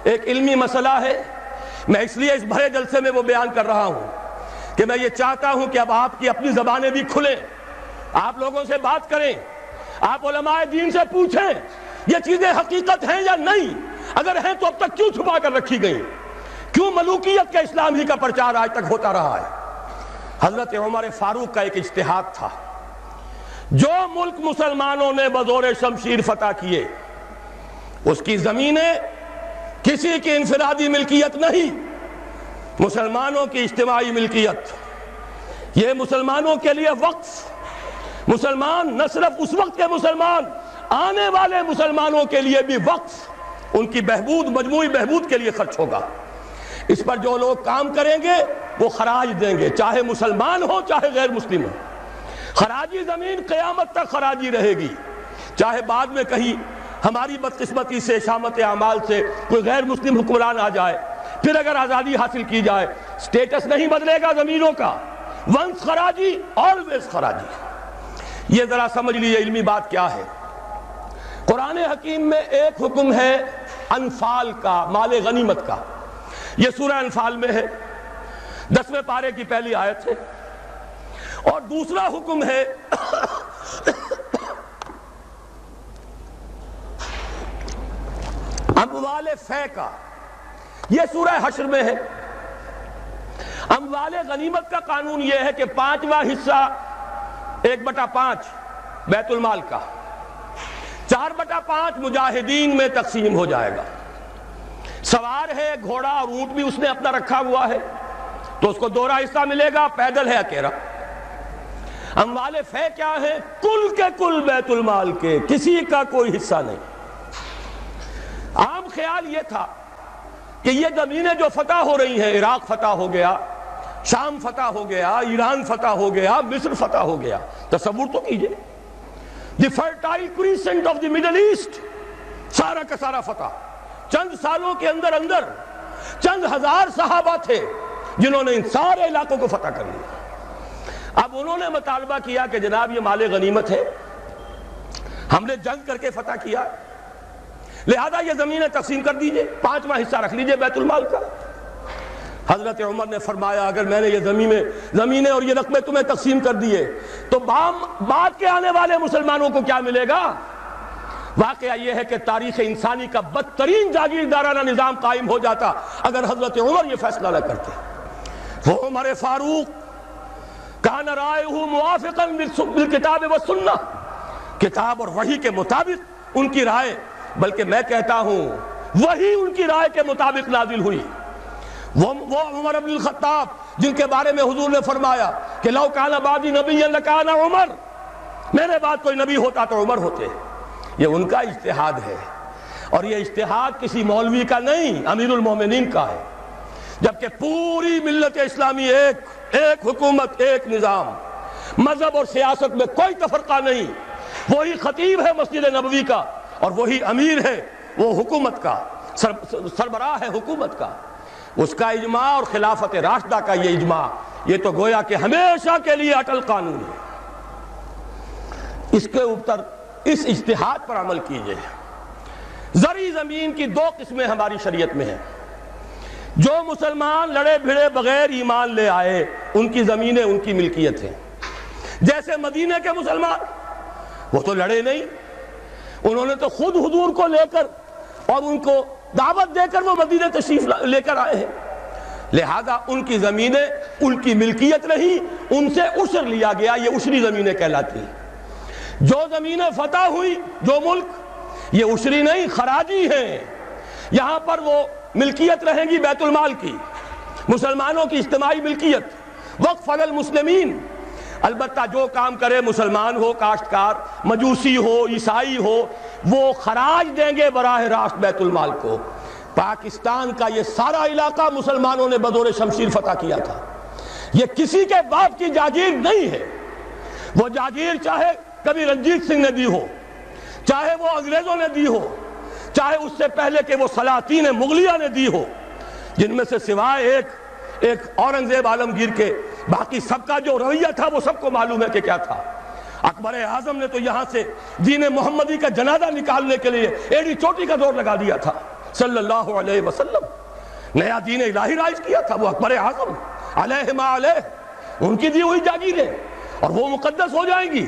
ایک علمی مسئلہ ہے، میں اس لیے اس بھرے جلسے میں وہ بیان کر رہا ہوں کہ میں یہ چاہتا ہوں کہ اب آپ کی اپنی زبانیں بھی کھلیں، آپ لوگوں سے بات کریں، آپ علماء دین سے پوچھیں یہ چیزیں حقیقت ہیں یا نہیں، اگر ہیں تو اب تک کیوں چھپا کر رکھی گئیں، کیوں ملوکیت کا اسلام ہی کا پرچار آج تک ہوتا رہا ہے۔ حضرت عمر فاروق کا ایک اجتہاد تھا، جو ملک مسلمانوں نے بزور شمشیر فتح کیے اس کی زمینیں کسی کی انفرادی ملکیت نہیں، مسلمانوں کی اجتماعی ملکیت، یہ مسلمانوں کے لیے وقف، مسلمان نہ صرف اس وقت کے مسلمان، آنے والے مسلمانوں کے لیے بھی وقف، ان کی بہبود، مجموعی بہبود کے لیے خرچ ہوگا۔ اس پر جو لوگ کام کریں گے وہ خراج دیں گے، چاہے مسلمان ہو چاہے غیر مسلم ہو۔ خراجی زمین قیامت تک خراجی رہے گی، چاہے بعد میں کہیں ہماری بدقسمتی سے، شامت اعمال سے کوئی غیر مسلم حکمران آ جائے، پھر اگر آزادی حاصل کی جائے، سٹیٹس نہیں بدلے گا زمینوں کا، ونس خراجی آلویز خراجی۔ یہ ذرا سمجھ لیجیے علمی بات کیا ہے۔ قرآن حکیم میں ایک حکم ہے انفال کا، مال غنیمت کا، یہ سورہ انفال میں ہے، 10ویں پارے کی پہلی آیت ہے، اور دوسرا حکم ہے اموال فے کا، یہ سورہ حشر میں ہے۔ اموال غنیمت کا قانون یہ ہے کہ 5واں حصہ 1/5 بیت المال کا، 4/5 مجاہدین میں تقسیم ہو جائے گا۔ سوار ہے گھوڑا اور اونٹ بھی اس نے اپنا رکھا ہوا ہے تو اس کو دوہرا حصہ ملے گا، پیدل ہے اکیلا۔ اموال فے کیا ہے؟ کل کے کل بیت المال کے، کسی کا کوئی حصہ نہیں۔ عام خیال یہ تھا کہ یہ زمینیں جو فتح ہو رہی ہیں، عراق فتح ہو گیا، شام فتح ہو گیا، ایران فتح ہو گیا، مصر فتح ہو گیا، تصور تو کیجئے، the fertile crescent of the Middle East, سارا کا سارا فتح۔ چند سالوں کے اندر اندر چند ہزار صحابہ تھے جنہوں نے ان سارے علاقوں کو فتح کر لیا۔ اب انہوں نے مطالبہ کیا کہ جناب یہ مال غنیمت ہے، ہم نے جنگ کر کے فتح کیا، لہذا یہ زمینیں تقسیم کر دیجئے، 5واں حصہ رکھ لیجئے بیت المال کا۔ حضرت عمر نے فرمایا اگر میں نے یہ زمینیں اور یہ رقبے تمہیں تقسیم کر دیے تو بعد کے آنے والے مسلمانوں کو کیا ملے گا؟ واقعہ یہ ہے کہ تاریخ انسانی کا بدترین جاگیردارانہ نظام قائم ہو جاتا اگر حضرت عمر یہ فیصلہ نہ کرتے۔ وہ عمر فاروق کان رائہ موافقا بالکتاب والسنہ، کتاب اور وحی کے مطابق ان کی رائے، بلکہ میں کہتا ہوں وہی ان کی رائے کے مطابق نازل ہوئی۔ وہ عمر بن الخطاب جن کے بارے میں حضور نے فرمایا کہ لو کان بعدی نبی لکان عمر، میرے بعد کوئی نبی ہوتا تو عمر ہوتے، یہ ان کا اجتہاد ہے، اور یہ اجتہاد کسی مولوی کا نہیں، امیر المومنین کا ہے۔ جبکہ پوری ملت اسلامی ایک حکومت، ایک نظام، مذہب اور سیاست میں کوئی تفرقہ نہیں، وہی خطیب ہے مسجد نبوی کا اور وہی امیر ہے وہ حکومت کا، سربراہ ہے حکومت کا، اس کا اجماع اور خلافت راشدہ کا یہ اجماع، یہ تو گویا کہ ہمیشہ کے لیے اٹل قانون ہے۔ اس کے اوپر اس اجتہاد پر عمل کیجئے۔ زرعی زمین کی 2 قسمیں ہماری شریعت میں ہیں۔ جو مسلمان لڑے بھڑے بغیر ایمان لے آئے ان کی زمینیں ان کی ملکیت ہیں، جیسے مدینہ کے مسلمان، وہ تو لڑے نہیں، انہوں نے تو خود حضور کو لے کر اور ان کو دعوت دے کر وہ مدینہ تشریف لے کر آئے ہیں، لہذا ان کی زمینیں ان کی ملکیت نہیں، ان سے عشر لیا گیا، یہ عشری زمینیں کہلاتی ہیں۔ جو زمینیں فتح ہوئی، جو ملک، یہ عشری نہیں خراجی ہیں، یہاں پر وہ ملکیت رہیں گی بیت المال کی، مسلمانوں کی اجتماعی ملکیت، وقف علی المسلمین۔ البتہ جو کام کرے مسلمان ہو، کاشتکار، مجوسی ہو، عیسائی ہو، وہ خراج دیں گے براہ راست بیت المال کو۔ پاکستان کا یہ سارا علاقہ مسلمانوں نے بدور شمشیر فتح کیا تھا، یہ کسی کے باپ کی جاگیر نہیں ہے۔ وہ جاگیر چاہے کبھی رنجیت سنگھ نے دی ہو، چاہے وہ انگریزوں نے دی ہو، چاہے اس سے پہلے کہ وہ سلاطین مغلیہ نے دی ہو، جن میں سے سوائے ایک اورنگزیب عالمگیر کے باقی سب کا جو رویہ تھا وہ سب کو معلوم ہے کہ کیا تھا۔ اکبر اعظم نے تو یہاں سے دین محمدی کا جنازہ نکالنے کے لیے ایڑی چوٹی کا زور لگا دیا تھا، صلی اللہ علیہ وسلم، نیا دین الہی رائج کیا تھا، وہ اکبر اعظم علیہ ما علیہ، ان کی دی ہوئی جاگیریں اور وہ مقدس ہو جائیں گی،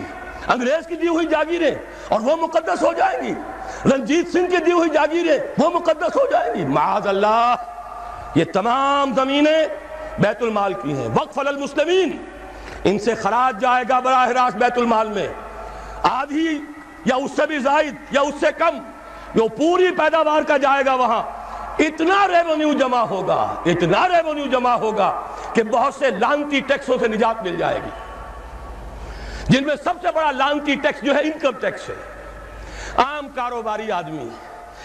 انگریز کی دی ہوئی جاگیریں اور وہ مقدس ہو جائیں گی، رنجیت سنگھ کی دی ہوئی جاگیریں وہ مقدس ہو جائیں گی، معاذ اللہ۔ یہ تمام زمینیں بیت المال کی ہیں، وقف للمسلمین، ان سے خراج جائے گا براہ راست بیت المال میں، آدھی یا اس سے بھی زائد یا اس سے کم جو پوری پیداوار کا جائے گا وہاں، اتنا ریونیو جمع ہوگا، اتنا ریونیو جمع ہوگا کہ بہت سے لعنتی ٹیکسوں سے نجات مل جائے گی، جن میں سب سے بڑا لعنتی ٹیکس جو ہے انکم ٹیکس ہے۔ عام کاروباری آدمی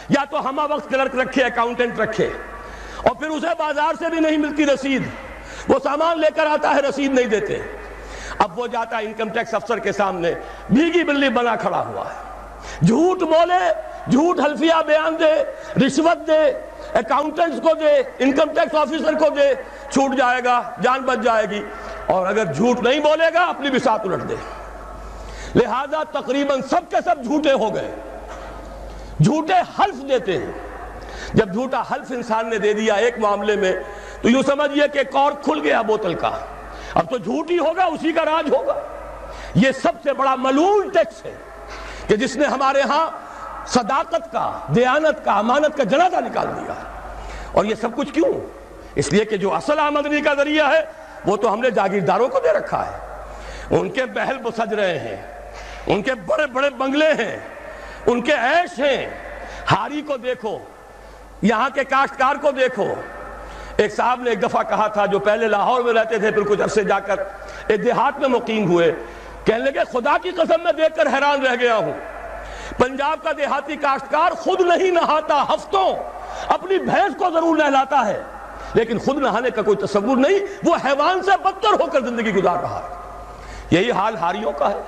یا تو ہمہ وقت کلرک رکھے، اکاؤنٹنٹ رکھے، اور پھر اسے بازار سے بھی نہیں ملتی رسید، وہ سامان لے کر آتا ہے رسید نہیں دیتے، اب وہ جاتا ہے انکم ٹیکس افسر کے سامنے بھیگی بلی بنا کھڑا ہوا ہے، جھوٹ بولے، جھوٹ حلفیہ بیان دے، رشوت دے، اکاؤنٹنٹس کو دے، انکم ٹیکس آفیسر کو دے، چھوٹ جائے گا، جان بچ جائے گی، اور اگر جھوٹ نہیں بولے گا اپنی بساط الٹ دے۔ لہذا تقریباً سب کے سب جھوٹے ہو گئے، جھوٹے حلف دیتے ہیں۔ جب جھوٹا حلف انسان نے دے دیا ایک معاملے میں تو یوں سمجھئے کہ کارک کھل گیا بوتل کا، اب تو جھوٹ ہی ہوگا، اسی کا راج ہوگا۔ یہ سب سے بڑا ملعون ٹیکس ہے کہ جس نے ہمارے ہاں صداقت کا، دیانت کا، امانت کا جنازہ نکال دیا۔ اور یہ سب کچھ کیوں؟ اس لیے کہ جو اصل آمدنی کا ذریعہ ہے وہ تو ہم نے جاگیرداروں کو دے رکھا ہے، ان کے محل سج رہے ہیں، ان کے بڑے بڑے بنگلے ہیں، ان کے عیش ہیں۔ ہاری کو دیکھو، یہاں کے کاشتکار کو دیکھو۔ ایک صاحب نے ایک دفعہ کہا تھا، جو پہلے لاہور میں رہتے تھے پھر کچھ عرصے جا کر ایک دیہات میں مقیم ہوئے، کہنے لگے خدا کی قسم میں دیکھ کر حیران رہ گیا ہوں، پنجاب کا دیہاتی کاشتکار خود نہیں نہاتا، ہفتوں اپنی بھینس کو ضرور نہلاتا ہے، لیکن خود نہانے کا کوئی تصور نہیں، وہ حیوان سے بدتر ہو کر زندگی گزار رہا ہے۔ یہی حال ہاریوں کا ہے۔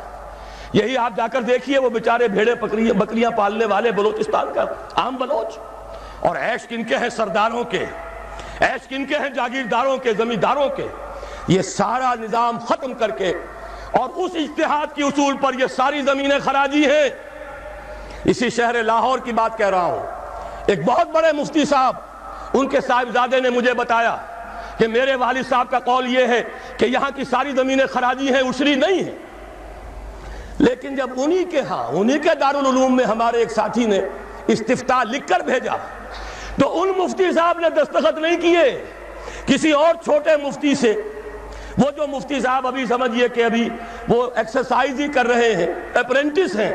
یہی آپ جا کر دیکھیے، وہ بیچارے بھیڑیں بکریاں پالنے والے بلوچستان کا عام بلوچ، اور عیش کن کے ہیں سرداروں کے، عیش کن کے ہیں جاگیرداروں کے، زمینداروں کے۔ یہ سارا نظام ختم کر کے اور اس اجتہاد کی اصول پر یہ ساری زمینیں خراجی ہیں۔ اسی شہر لاہور کی بات کہہ رہا ہوں، ایک بہت بڑے مفتی صاحب، ان کے صاحبزادے نے مجھے بتایا کہ میرے والد صاحب کا قول یہ ہے کہ یہاں کی ساری زمینیں خراجی ہیں، عشری نہیں ہیں۔ لیکن جب انہی کے ہاں، انہی کے دارالعلوم میں ہمارے ایک ساتھی نے استفتاء لکھ کر بھیجا تو ان مفتی صاحب نے دستخط نہیں کیے، کسی اور چھوٹے مفتی سے، وہ جو مفتی صاحب ابھی سمجھئے کہ ابھی وہ ایکسرسائز ہی کر رہے ہیں، اپرینٹس ہیں،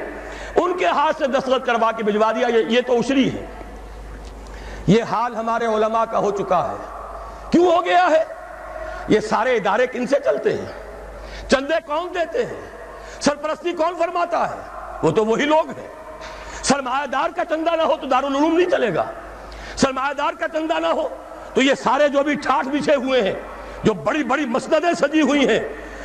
ان کے ہاتھ سے دستخط کروا کے بھجوا دیا، یہ تو عشری ہے۔ یہ حال ہمارے علماء کا ہو چکا ہے۔ کیوں ہو گیا ہے؟ یہ سارے ادارے کن سے چلتے ہیں؟ چندے کون دیتے ہیں؟ سرپرستی کون فرماتا ہے؟ وہ تو وہی لوگ ہیں۔ سرمایہ دار کا چندہ نہ ہو تو دارالعلوم نہیں چلے گا، سرمایہ دار کا چندہ نہ ہو تو یہ سارے جو بھی ٹھاٹھ بچھے ہوئے ہیں، جو بڑی بڑی مسندیں سجی ہوئی ہیں،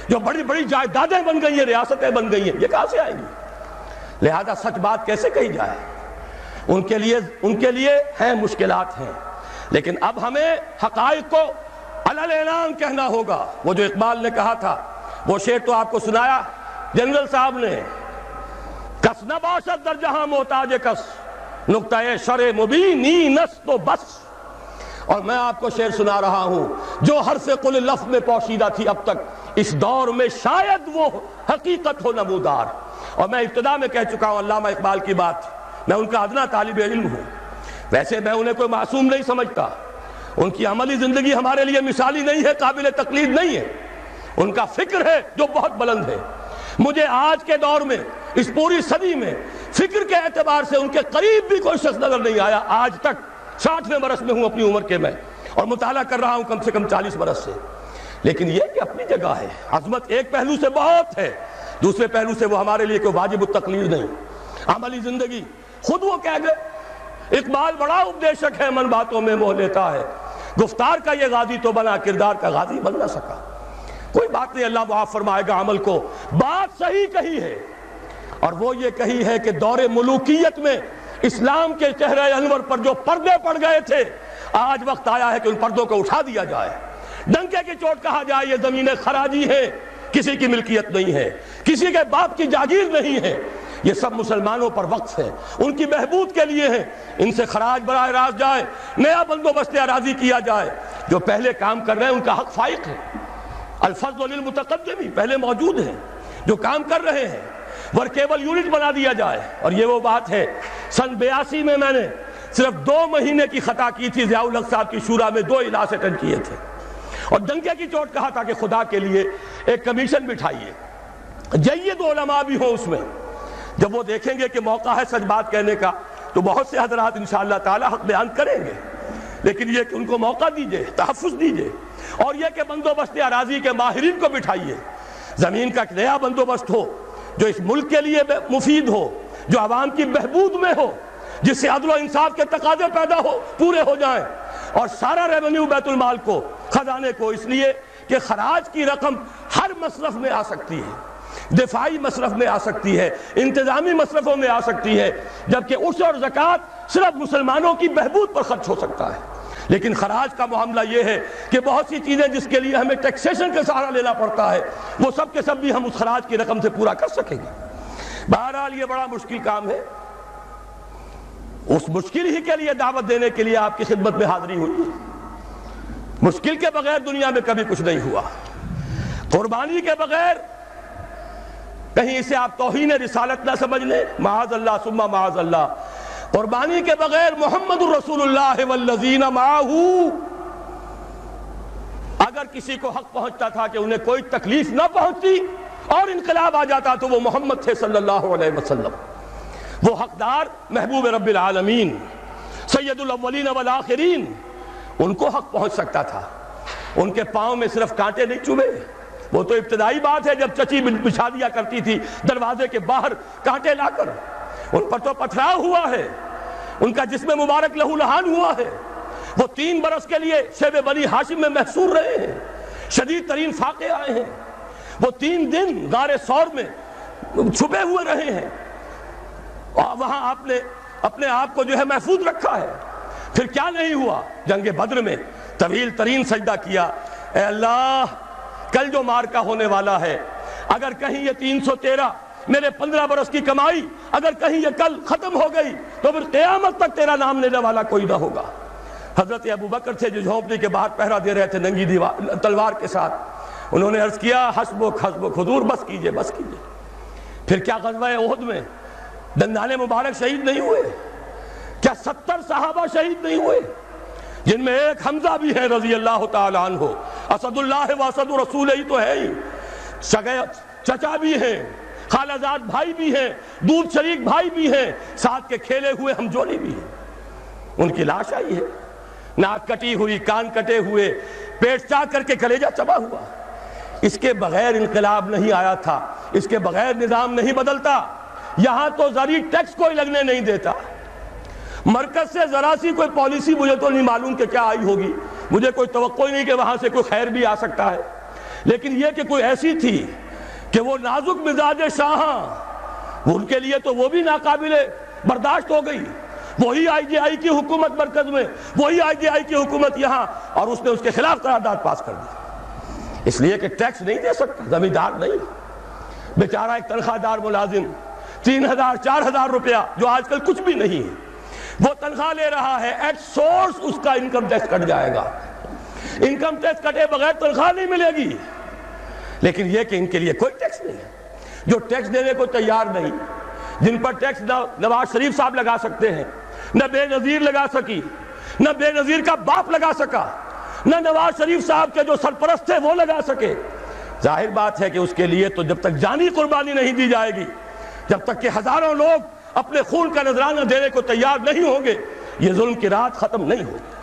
جو بڑی بڑی جائیدادیں بن گئی ہیں، ریاستیں بن گئی ہیں، یہ کہاں سے آئیں گی؟ لہذا سچ بات کیسے کہی جائے؟ ان کے لیے ہیں مشکلات ہیں، لیکن اب ہمیں حقائق کو علل اعلان کہنا ہوگا۔ وہ جو اقبال نے کہا تھا، وہ شعر تو آپ کو سنایا جنرل صاحب نے، کس نہ باشد در جہاں محتاج کس، نقطۂ شرع مبینی نس تو بس۔ اور میں آپ کو شعر سنا رہا ہوں جو حرف قل لفظ میں پوشیدہ تھی اب تک، اس دور میں شاید وہ حقیقت ہو نمودار۔ اور میں ابتدا میں کہہ چکا ہوں علامہ اقبال کی بات، میں ان کا ادنا طالب علم ہوں، ویسے میں انہیں کوئی معصوم نہیں سمجھتا، ان کی عملی زندگی ہمارے لیے مثالی نہیں ہے، قابل تقلید نہیں ہے، ان کا فکر ہے جو بہت بلند ہے۔ مجھے آج کے دور میں، اس پوری صدی میں، فکر کے اعتبار سے ان کے قریب بھی کوئی شخص نظر نہیں آیا آج تک۔ 60ویں برس میں ہوں اپنی عمر کے میں، اور مطالعہ کر رہا ہوں کم سے کم 40 برس سے۔ لیکن یہ کہ اپنی جگہ ہے، عظمت ایک پہلو سے بہت ہے، دوسرے پہلو سے وہ ہمارے لیے کوئی واجب التقلید نہیں۔ عملی زندگی خود وہ کہہ گئے، اقبال بڑا اپدیشک ہے، من باتوں میں موہ لیتا ہے، گفتار کا یہ غازی تو بنا، کردار کا غازی بن نہ سکا۔ کوئی بات نہیں، اللہ معاف فرمائے گا عمل کو۔ بات صحیح کہی ہے، اور وہ یہ کہی ہے کہ دور ملوکیت میں اسلام کے چہرے انور پر جو پردے پڑ گئے تھے، آج وقت آیا ہے کہ ان پردوں کو اٹھا دیا جائے، ڈنکے کی چوٹ کہا جائے یہ زمینیں خراجی ہیں، کسی کی ملکیت نہیں ہے، کسی کے باپ کی جاگیر نہیں ہے، یہ سب مسلمانوں پر وقف ہے، ان کی بہبود کے لیے ہیں، ان سے خراج براہ راست جائے، نیا بندوبست اراضی کیا جائے۔ جو پہلے کام کر رہے ہیں ان کا حق فائق ہے، الفضل للمتقدم پہلے موجود ہیں جو کام کر رہے ہیں، ورکیبل یونٹ بنا دیا جائے۔ اور یہ وہ بات ہے، سن 82 میں نے صرف 2 مہینے کی خطا کی تھی، ضیاء الحق صاحب کی شورا میں 2 اجلاس اٹینڈ کیے تھے اور ڈنکے کی چوٹ کہا تھا کہ خدا کے لیے ایک کمیشن بٹھائیے، جید علماء بھی ہوں اس میں۔ جب وہ دیکھیں گے کہ موقع ہے سچ بات کہنے کا تو بہت سے حضرات انشاءاللہ تعالی حق بیان کریں گے، لیکن یہ کہ ان کو موقع دیجئے، تحفظ دیجئے، اور یہ کہ بندوبست اراضی کے ماہرین کو بٹھائیے، زمین کا ایک نیا بندوبست ہو جو اس ملک کے لیے مفید ہو، جو عوام کی بہبود میں ہو، جس سے عدل و انصاف کے تقاضے پیدا ہو پورے ہو جائیں، اور سارا ریونیو بیت المال کو، خزانے کو، اس لیے کہ خراج کی رقم ہر مصرف میں آ سکتی ہے، دفاعی مصرف میں آ سکتی ہے، انتظامی مصرفوں میں آ سکتی ہے، جبکہ عشر اور زکوٰۃ صرف مسلمانوں کی بہبود پر خرچ ہو سکتا ہے۔ لیکن خراج کا معاملہ یہ ہے کہ بہت سی چیزیں جس کے لیے ہمیں ٹیکسیشن کا سہارا لینا پڑتا ہے، وہ سب کے سب بھی ہم اس خراج کی رقم سے پورا کر سکیں گے۔ بہرحال یہ بڑا مشکل کام ہے، اس مشکل ہی کے لیے دعوت دینے کے لیے آپ کی خدمت میں حاضری ہوئی۔ مشکل کے بغیر دنیا میں کبھی کچھ نہیں ہوا، قربانی کے بغیر کہیں اسے آپ توہین رسالت نہ سمجھ لیں، معاذ اللہ ثم معاذ اللہ، قربانی کے بغیر محمد الرسول اللہ والذین معہ، اگر کسی کو حق پہنچتا تھا کہ انہیں کوئی تکلیف نہ پہنچتی اور انقلاب آ جاتا تو وہ محمد تھے صلی اللہ علیہ وسلم۔ وہ حقدار محبوب رب العالمین سید الاولین والآخرین، ان کو حق پہنچ سکتا تھا۔ ان کے پاؤں میں صرف کانٹے نہیں چبھے، وہ تو ابتدائی بات ہے جب چچی بچھا دیا کرتی تھی دروازے کے باہر کانٹے لا کر، ان پر تو پتھراؤ ہوا ہے، ان کا جسم مبارک لہو لہان ہوا ہے، وہ 3 برس کے لیے شیب بنی ہاشم میں محصور رہے ہیں، شدید ترین فاقے آئے ہیں، وہ 3 دن غار ثور میں چھپے ہوئے رہے ہیں، اور وہاں آپ نے اپنے آپ کو جو ہے محفوظ رکھا ہے۔ پھر کیا نہیں ہوا؟ جنگ بدر میں طویل ترین سجدہ کیا، اے اللہ کل جو مارکہ ہونے والا ہے، اگر کہیں یہ 313 میرے 15 برس کی کمائی اگر کہیں یہ کل ختم ہو گئی تو پھر قیامت تک تیرا نام لینے والا کوئی نہ ہوگا۔ حضرت ابوبکر تھے جو جھونپڑی کے باہر پہرا دے رہے تھے ننگی تلوار کے ساتھ، انہوں نے عرض کیا حسبک حسبک، حضور بس کیجئے بس کیجئے۔ پھر کیا غزوہ احد میں دندان مبارک شہید نہیں ہوئے؟ کیا 70 صحابہ شہید نہیں ہوئے؟ جن میں ایک حمزہ بھی ہے رضی اللہ تعالیٰ عنہ، اسد اللہ و اسد رسول ہی تو ہے ہی، سگے چچا بھی ہیں، خالہ زاد بھائی بھی ہیں، دودھ شریک بھائی بھی ہیں، ساتھ کے کھیلے ہوئے ہم جونی بھی ہیں۔ ان کی لاش آئی ہے، ناک کٹی ہوئی، کان کٹے ہوئے، پیٹ چاک کر کے کلیجہ چبا ہوا۔ اس کے بغیر انقلاب نہیں آیا تھا، اس کے بغیر نظام نہیں بدلتا۔ یہاں تو زرعی ٹیکس کوئی لگنے نہیں دیتا، مرکز سے ذرا سی کوئی پالیسی مجھے تو نہیں معلوم کہ کیا آئی ہوگی، مجھے کوئی توقع نہیں کہ وہاں سے کوئی خیر بھی آ سکتا ہے، لیکن یہ کہ کوئی ایسی تھی کہ وہ نازک مزاج شاہاں، ان کے لیے تو وہ بھی ناقابل برداشت ہو گئی۔ وہی آئی جے آئی کی حکومت مرکز میں، وہی آئی جے آئی کی حکومت یہاں، اور اس نے اس کے خلاف قرارداد پاس کر دی، اس لیے کہ ٹیکس نہیں دے سکتا، زمیندار نہیں، بیچارہ ایک تنخواہ دار ملازم 3000 4000 روپیہ جو آج کل کچھ بھی نہیں ہے وہ تنخواہ لے رہا ہے، ایٹ سورس اس کا انکم ٹیکس کٹ جائے گا، انکم ٹیکس کٹے بغیر تنخواہ نہیں ملے گی۔ لیکن یہ کہ ان کے لیے کوئی ٹیکس نہیں ہے، جو ٹیکس دینے کو تیار نہیں، جن پر ٹیکس نہ نواز شریف صاحب لگا سکتے ہیں، نہ بے نظیر لگا سکی، نہ بے نظیر کا باپ لگا سکا، نہ نواز شریف صاحب کے جو سرپرست تھے وہ لگا سکے۔ ظاہر بات ہے کہ اس کے لیے تو جب تک جانی قربانی نہیں دی جائے گی، جب تک کہ ہزاروں لوگ اپنے خون کا نذرانہ دینے کو تیار نہیں ہوں گے، یہ ظلم کی رات ختم نہیں ہوگی۔